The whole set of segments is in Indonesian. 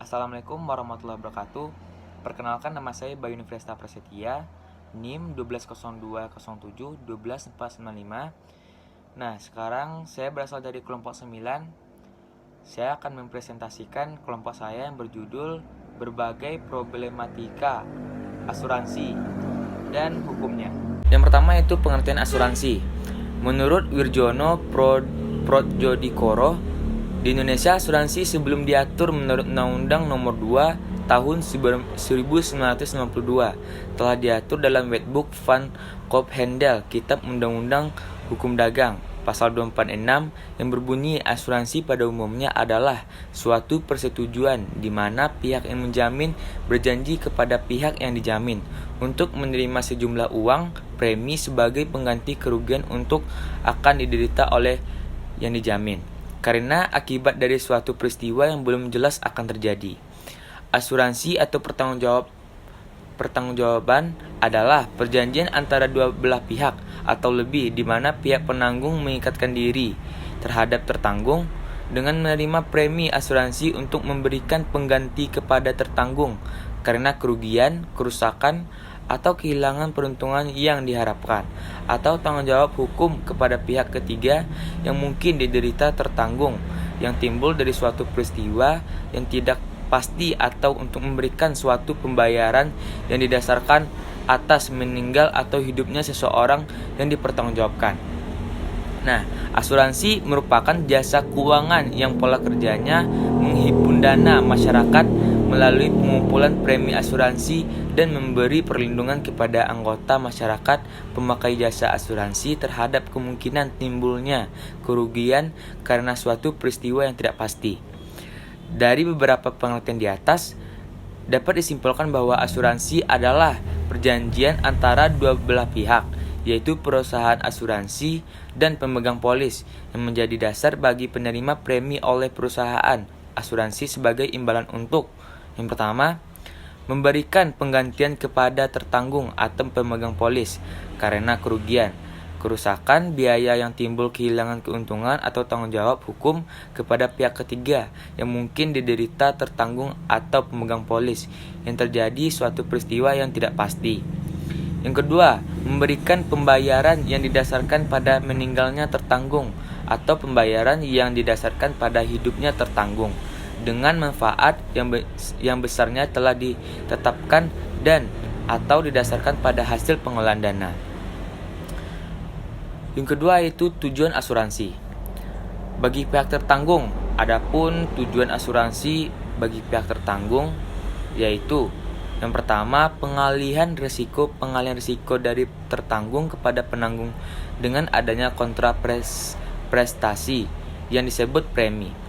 Assalamualaikum warahmatullahi wabarakatuh. Perkenalkan, nama saya Bayu Nufresta Prasetya, NIM 12007 12495. Nah, sekarang saya berasal dari kelompok 9. Saya akan mempresentasikan kelompok saya yang berjudul Berbagai Problematika Asuransi dan Hukumnya. Yang pertama itu pengertian asuransi. Menurut Wirjono Prodjodikoro, di Indonesia asuransi sebelum diatur menurut Undang-Undang Nomor 2 Tahun 1992 telah diatur dalam Wetboek van Koophandel, Kitab Undang-Undang Hukum Dagang, pasal 246 yang berbunyi asuransi pada umumnya adalah suatu persetujuan di mana pihak yang menjamin berjanji kepada pihak yang dijamin untuk menerima sejumlah uang premi sebagai pengganti kerugian untuk akan diderita oleh yang dijamin karena akibat dari suatu peristiwa yang belum jelas akan terjadi. Asuransi atau pertanggungjawaban adalah perjanjian antara dua belah pihak atau lebih di mana pihak penanggung mengikatkan diri terhadap tertanggung dengan menerima premi asuransi untuk memberikan pengganti kepada tertanggung karena kerugian, kerusakan, atau kehilangan peruntungan yang diharapkan, atau tanggung jawab hukum kepada pihak ketiga yang mungkin diderita tertanggung yang timbul dari suatu peristiwa yang tidak pasti atau untuk memberikan suatu pembayaran yang didasarkan atas meninggal atau hidupnya seseorang yang dipertanggungjawabkan. Nah, asuransi merupakan jasa keuangan yang pola kerjanya menghimpun dana masyarakat melalui pengumpulan premi asuransi dan memberi perlindungan kepada anggota masyarakat pemakai jasa asuransi terhadap kemungkinan timbulnya kerugian karena suatu peristiwa yang tidak pasti. Dari beberapa pengertian di atas, dapat disimpulkan bahwa asuransi adalah perjanjian antara dua belah pihak, yaitu perusahaan asuransi dan pemegang polis, yang menjadi dasar bagi penerima premi oleh perusahaan asuransi sebagai imbalan untuk: yang pertama, memberikan penggantian kepada tertanggung atau pemegang polis karena kerugian, kerusakan, biaya yang timbul, kehilangan keuntungan atau tanggung jawab hukum kepada pihak ketiga yang mungkin diderita tertanggung atau pemegang polis yang terjadi suatu peristiwa yang tidak pasti. Yang kedua, memberikan pembayaran yang didasarkan pada meninggalnya tertanggung atau pembayaran yang didasarkan pada hidupnya tertanggung dengan manfaat yang besarnya telah ditetapkan dan atau didasarkan pada hasil pengolahan dana. Yang kedua itu tujuan asuransi. Bagi pihak tertanggung, adapun tujuan asuransi bagi pihak tertanggung yaitu: yang pertama, pengalihan risiko dari tertanggung kepada penanggung dengan adanya kontraprestasi yang disebut premi.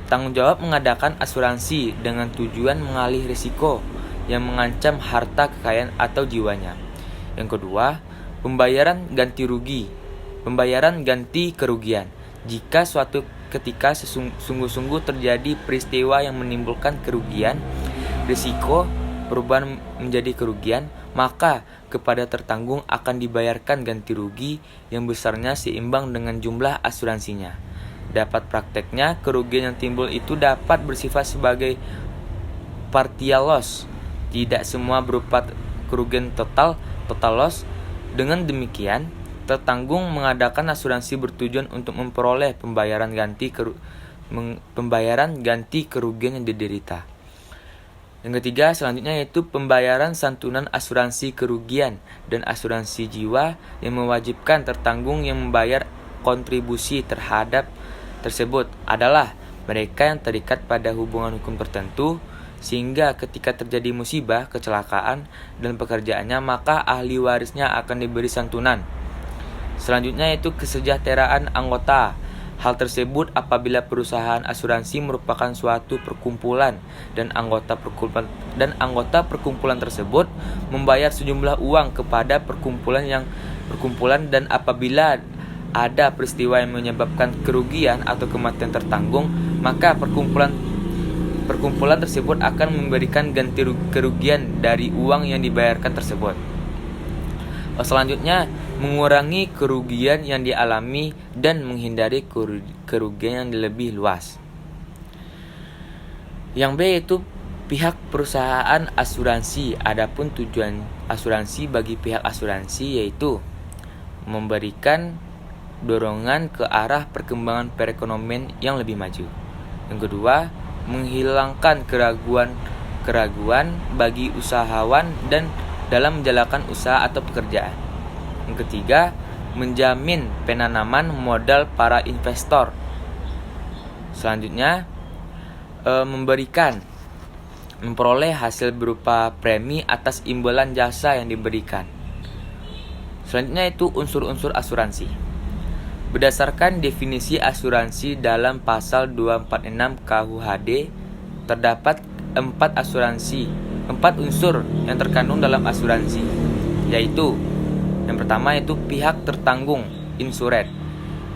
Tanggung jawab mengadakan asuransi dengan tujuan mengalih risiko yang mengancam harta kekayaan atau jiwanya. Yang kedua, pembayaran ganti kerugian. Jika suatu ketika sungguh-sungguh terjadi peristiwa yang menimbulkan kerugian, risiko perubahan menjadi kerugian, maka kepada tertanggung akan dibayarkan ganti rugi yang besarnya seimbang dengan jumlah asuransinya. Dapat prakteknya, kerugian yang timbul itu dapat bersifat sebagai partial loss, tidak semua berupa kerugian total loss. Dengan demikian, tertanggung mengadakan asuransi bertujuan untuk memperoleh pembayaran ganti kerugian yang diderita. Yang ketiga, selanjutnya yaitu pembayaran santunan asuransi kerugian dan asuransi jiwa yang mewajibkan tertanggung yang membayar kontribusi terhadap tersebut adalah mereka yang terikat pada hubungan hukum tertentu, sehingga ketika terjadi musibah, kecelakaan, dan pekerjaannya, maka ahli warisnya akan diberi santunan. Selanjutnya yaitu kesejahteraan anggota. Hal tersebut apabila perusahaan asuransi merupakan suatu perkumpulan dan anggota perkumpulan tersebut membayar sejumlah uang kepada perkumpulan dan apabila ada peristiwa yang menyebabkan kerugian atau kematian tertanggung, maka perkumpulan tersebut akan memberikan ganti kerugian dari uang yang dibayarkan tersebut. Selanjutnya, mengurangi kerugian yang dialami dan menghindari kerugian yang lebih luas. Yang B itu pihak perusahaan asuransi. Adapun tujuan asuransi bagi pihak asuransi yaitu memberikan dorongan ke arah perkembangan perekonomian yang lebih maju. Yang kedua, menghilangkan keraguan bagi usahawan dan dalam menjalankan usaha atau pekerjaan. Yang ketiga, menjamin penanaman modal para investor. Selanjutnya, memperoleh hasil berupa premi atas imbalan jasa yang diberikan. Selanjutnya itu unsur-unsur asuransi. Berdasarkan definisi asuransi dalam pasal 246 KUHD, terdapat 4 unsur yang terkandung dalam asuransi, yaitu yang pertama yaitu pihak tertanggung, insured,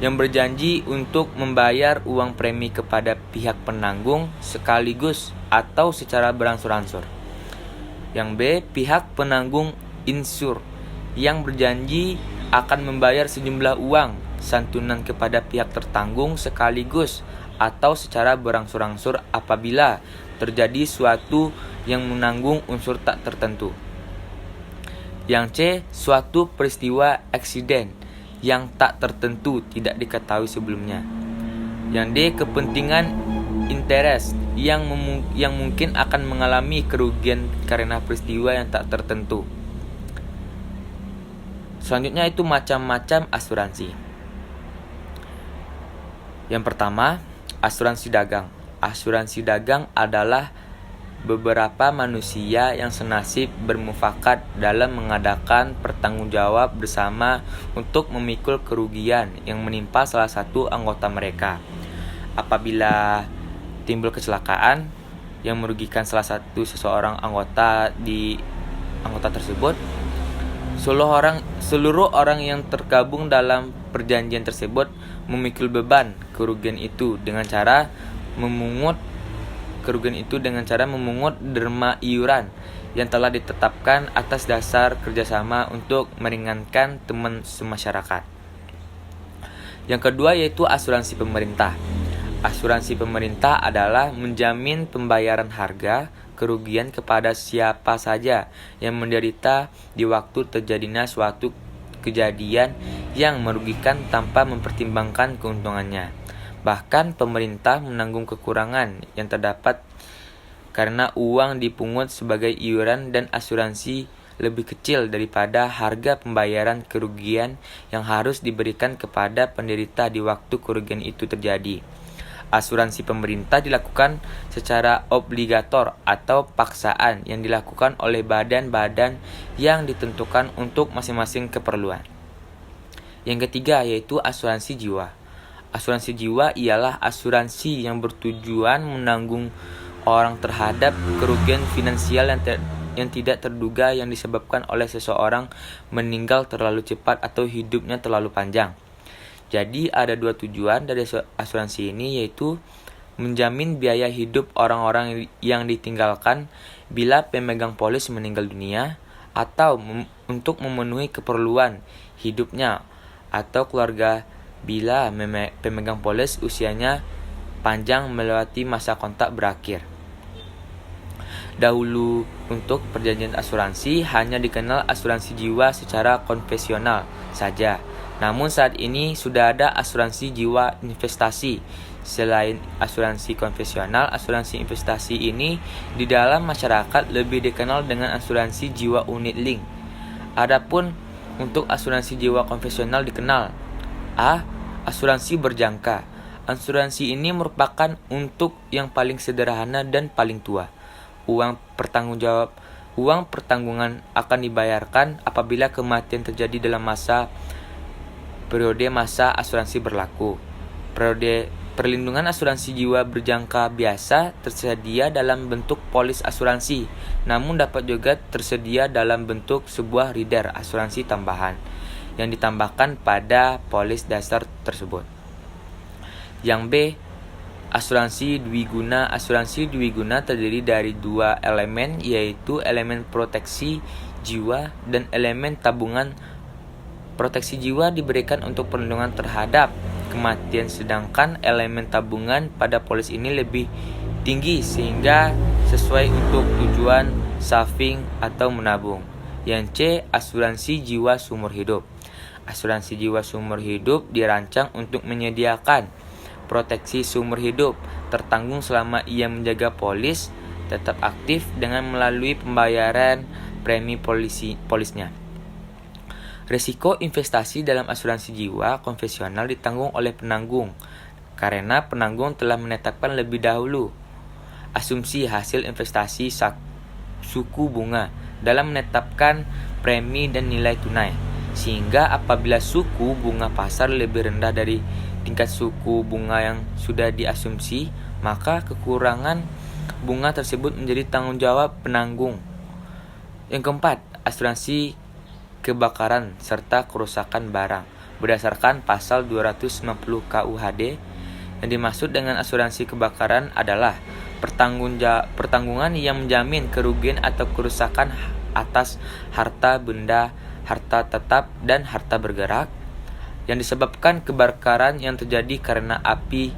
yang berjanji untuk membayar uang premi kepada pihak penanggung sekaligus atau secara berangsur-angsur. Yang B, pihak penanggung, insur, yang berjanji akan membayar sejumlah uang santunan kepada pihak tertanggung sekaligus atau secara berangsur-angsur apabila terjadi suatu yang menanggung unsur tak tertentu. Yang C, suatu peristiwa eksiden yang tak tertentu tidak diketahui sebelumnya. Yang D, kepentingan interest yang mungkin akan mengalami kerugian karena peristiwa yang tak tertentu. Selanjutnya itu macam-macam asuransi. Yang pertama, asuransi dagang. Asuransi dagang adalah beberapa manusia yang senasib bermufakat dalam mengadakan pertanggungjawab bersama untuk memikul kerugian yang menimpa salah satu anggota mereka. Apabila timbul kecelakaan yang merugikan seseorang anggota tersebut, seluruh orang yang tergabung dalam perjanjian tersebut memikul beban kerugian itu dengan cara memungut derma iuran yang telah ditetapkan atas dasar kerjasama untuk meringankan teman semasyarakat. Yang kedua yaitu asuransi pemerintah. Asuransi pemerintah adalah menjamin pembayaran harga kerugian kepada siapa saja yang menderita di waktu terjadinya suatu kejadian yang merugikan tanpa mempertimbangkan keuntungannya. Bahkan pemerintah menanggung kekurangan yang terdapat karena uang dipungut sebagai iuran dan asuransi lebih kecil daripada harga pembayaran kerugian yang harus diberikan kepada penderita di waktu kerugian itu terjadi. Asuransi pemerintah dilakukan secara obligator atau paksaan yang dilakukan oleh badan-badan yang ditentukan untuk masing-masing keperluan. Yang ketiga yaitu asuransi jiwa. Asuransi jiwa ialah asuransi yang bertujuan menanggung orang terhadap kerugian finansial yang tidak terduga yang disebabkan oleh seseorang meninggal terlalu cepat atau hidupnya terlalu panjang. Jadi ada 2 tujuan dari asuransi ini, yaitu menjamin biaya hidup orang-orang yang ditinggalkan bila pemegang polis meninggal dunia, atau untuk memenuhi keperluan hidupnya atau keluarga bila pemegang polis usianya panjang melewati masa kontrak berakhir. Dahulu untuk perjanjian asuransi hanya dikenal asuransi jiwa secara konvensional saja. Namun saat ini sudah ada asuransi jiwa investasi. Selain asuransi konvensional, asuransi investasi ini di dalam masyarakat lebih dikenal dengan asuransi jiwa unit link. Adapun untuk asuransi jiwa konvensional dikenal A. Asuransi berjangka. Asuransi ini merupakan untuk yang paling sederhana dan paling tua. Uang pertanggungan akan dibayarkan apabila kematian terjadi dalam periode masa asuransi berlaku. Periode perlindungan asuransi jiwa berjangka biasa tersedia dalam bentuk polis asuransi, namun dapat juga tersedia dalam bentuk sebuah rider asuransi tambahan yang ditambahkan pada polis dasar tersebut. Yang B. Asuransi dwiguna. Asuransi dwiguna terdiri dari 2 elemen, yaitu elemen proteksi jiwa dan elemen tabungan. Proteksi jiwa diberikan untuk perlindungan terhadap kematian, sedangkan elemen tabungan pada polis ini lebih tinggi sehingga sesuai untuk tujuan saving atau menabung. Yang C, asuransi jiwa seumur hidup. Asuransi jiwa seumur hidup dirancang untuk menyediakan proteksi seumur hidup tertanggung selama ia menjaga polis tetap aktif dengan melalui pembayaran premi polisnya. Risiko investasi dalam asuransi jiwa konvensional ditanggung oleh penanggung karena penanggung telah menetapkan lebih dahulu asumsi hasil investasi suku bunga dalam menetapkan premi dan nilai tunai, sehingga apabila suku bunga pasar lebih rendah dari tingkat suku bunga yang sudah diasumsi, maka kekurangan bunga tersebut menjadi tanggung jawab penanggung. Yang keempat, asuransi kebakaran serta kerusakan barang. Berdasarkan pasal 290 KUHD, yang dimaksud dengan asuransi kebakaran adalah pertanggungan yang menjamin kerugian atau kerusakan atas harta benda, harta tetap, dan harta bergerak yang disebabkan kebakaran yang terjadi karena api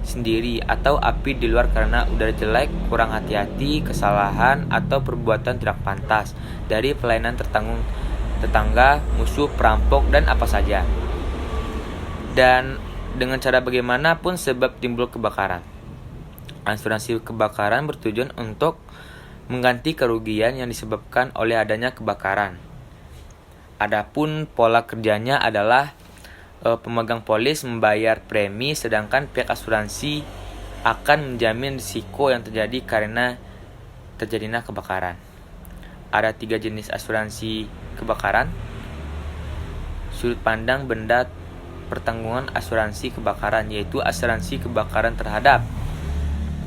sendiri atau api di luar karena udara jelek, kurang hati-hati, kesalahan, atau perbuatan tidak pantas dari pelayanan tetangga, musuh, perampok, dan apa saja. Dan dengan cara bagaimanapun sebab timbul kebakaran. Asuransi kebakaran bertujuan untuk mengganti kerugian yang disebabkan oleh adanya kebakaran. Adapun pola kerjanya adalah pemegang polis membayar premi sedangkan pihak asuransi akan menjamin risiko yang terjadi karena terjadinya kebakaran. Ada 3 jenis asuransi kebakaran. Sudut pandang benda pertanggungan asuransi kebakaran, yaitu asuransi kebakaran terhadap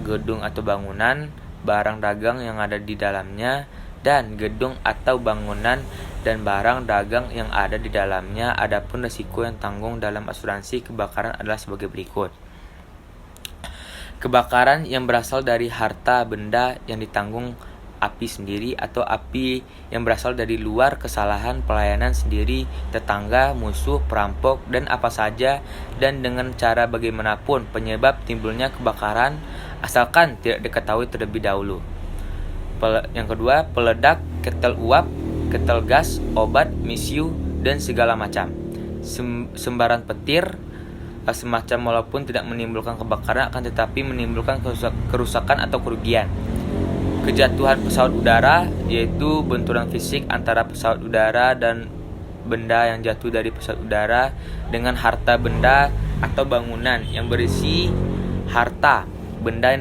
gedung atau bangunan, barang dagang yang ada di dalamnya, dan gedung atau bangunan dan barang dagang yang ada di dalamnya. Adapun risiko yang tanggung dalam asuransi kebakaran adalah sebagai berikut. Kebakaran yang berasal dari harta benda yang ditanggung api sendiri atau api yang berasal dari luar, kesalahan pelayanan sendiri, tetangga, musuh, perampok, dan apa saja, dan dengan cara bagaimanapun penyebab timbulnya kebakaran asalkan tidak diketahui terlebih dahulu. Yang kedua, peledak, ketel uap, ketel gas, obat, misiu, dan segala macam. Sembaran petir, semacam walaupun tidak menimbulkan kebakaran akan tetapi menimbulkan kerusakan atau kerugian. Kejatuhan pesawat udara, yaitu benturan fisik antara pesawat udara dan benda yang jatuh dari pesawat udara dengan harta benda atau bangunan yang berisi harta benda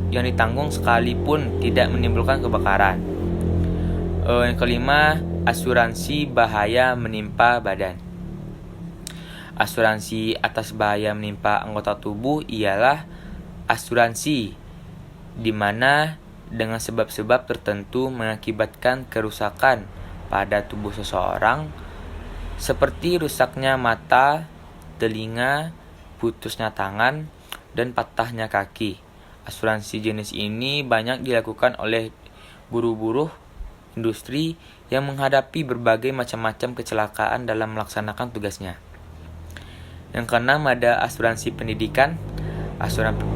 yang ditanggung sekalipun tidak menimbulkan kebakaran. Yang kelima, asuransi bahaya menimpa badan. Asuransi atas bahaya menimpa anggota tubuh ialah asuransi di mana dengan sebab-sebab tertentu mengakibatkan kerusakan pada tubuh seseorang seperti rusaknya mata, telinga, putusnya tangan, dan patahnya kaki. Asuransi jenis ini banyak dilakukan oleh buruh-buruh industri yang menghadapi berbagai macam-macam kecelakaan dalam melaksanakan tugasnya. Yang keenam, ada asuransi pendidikan.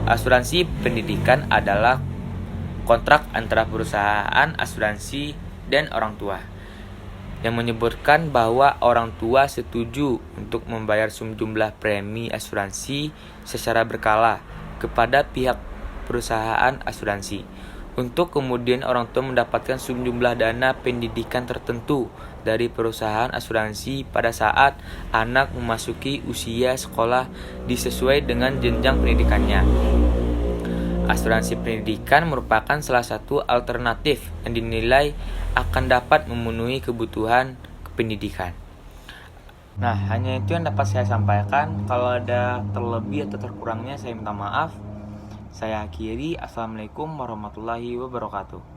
Asuransi pendidikan adalah kontrak antara perusahaan asuransi dan orang tua yang menyebutkan bahwa orang tua setuju untuk membayar sejumlah premi asuransi secara berkala kepada pihak perusahaan asuransi untuk kemudian orang tua mendapatkan sejumlah dana pendidikan tertentu dari perusahaan asuransi pada saat anak memasuki usia sekolah disesuai dengan jenjang pendidikannya. Asuransi pendidikan merupakan salah satu alternatif yang dinilai akan dapat memenuhi kebutuhan pendidikan. Nah, hanya itu yang dapat saya sampaikan. Kalau ada terlebih atau terkurangnya saya minta maaf. Saya akhiri. Assalamualaikum warahmatullahi wabarakatuh.